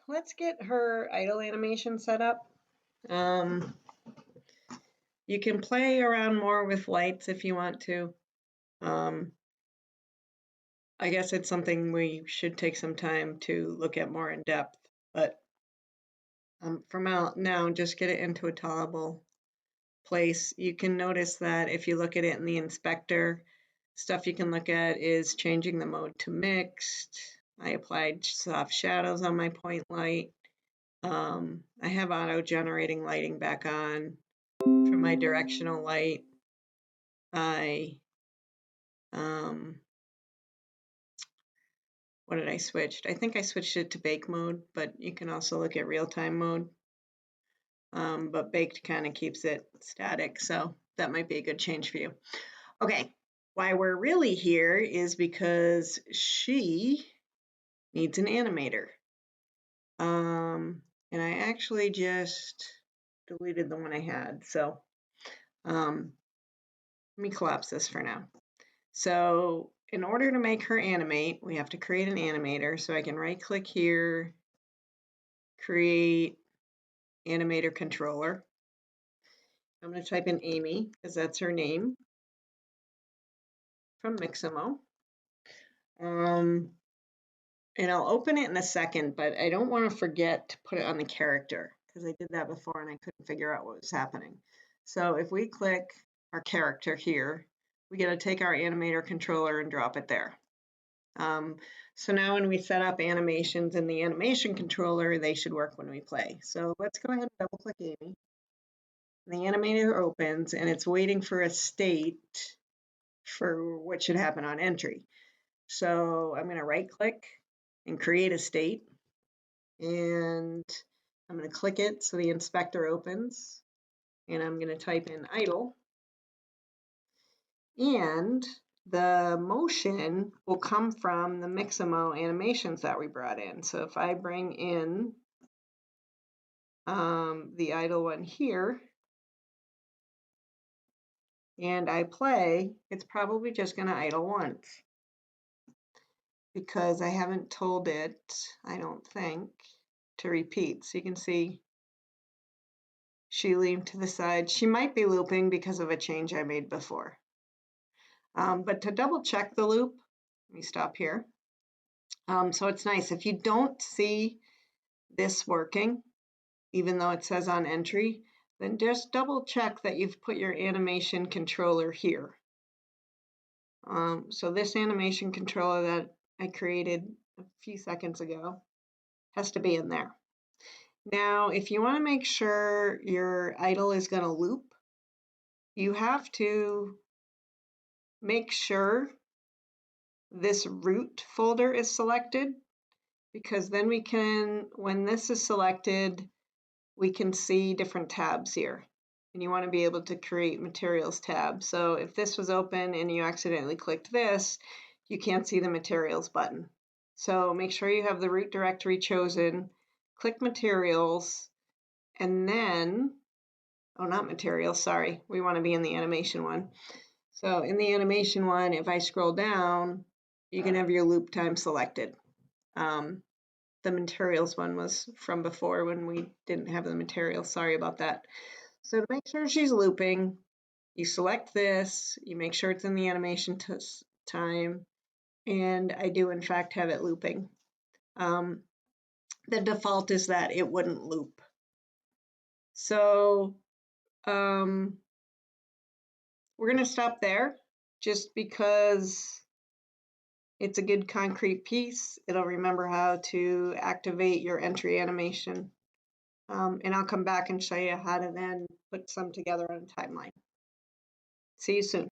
let's get her idle animation set up. You can play around more with lights if you want to. I guess it's something we should take some time to look at more in depth, but for now, just get it into a tolerable place. You can notice that if you look at it in the inspector, stuff you can look at is changing the mode to mixed. I applied soft shadows on my point light. I have auto-generating lighting back on for my directional light. What did I switch? I think I switched it to bake mode, but you can also look at real-time mode. But baked kind of keeps it static, so that might be a good change for you. Okay, why we're really here is because she needs an animator. And I actually just deleted the one I had, so let me collapse this for now. So in order to make her animate, we have to create an animator. So I can right click here, create animator controller. I'm going to type in Amy because that's her name from Mixamo. And I'll open it in a second, but I don't want to forget to put it on the character because I did that before and I couldn't figure out what was happening. So if we click our character here, we got to take our animator controller and drop it there. So now when we set up animations in the animation controller, they should work when we play. So let's go ahead and double click Amy. The animator opens and it's waiting for a state for what should happen on entry. So I'm going to right click and create a state, and I'm going to click it so the inspector opens, and I'm going to type in idle, and the motion will come from the Mixamo animations that we brought in. So if I bring in the idle one here and I play, it's probably just going to idle once because I haven't told it, I don't think, to repeat. So you can see she leaned to the side. She might be looping because of a change I made before. But to double check the loop, let me stop here. So it's nice. If you don't see this working, even though it says on entry, then just double check that you've put your animation controller here. So this animation controller that I created a few seconds ago has to be in there. Now, if you want to make sure your idle is going to loop, you have to make sure this root folder is selected, because then we can, when this is selected, we can see different tabs here. And you want to be able to create materials tab. So if this was open and you accidentally clicked this, you can't see the materials button. So make sure you have the root directory chosen, click materials, and then, oh, not materials, sorry, we want to be in the animation one. So in the animation one, if I scroll down, you can have your loop time selected. The materials one was from before when we didn't have the materials. Sorry about that. So to make sure she's looping, you select this, you make sure it's in the animation time, and I do in fact have it looping. The default is that it wouldn't loop. So we're going to stop there just because it's a good concrete piece. It'll remember how to activate your entry animation. And I'll come back and show you how to then put some together on a timeline. See you soon.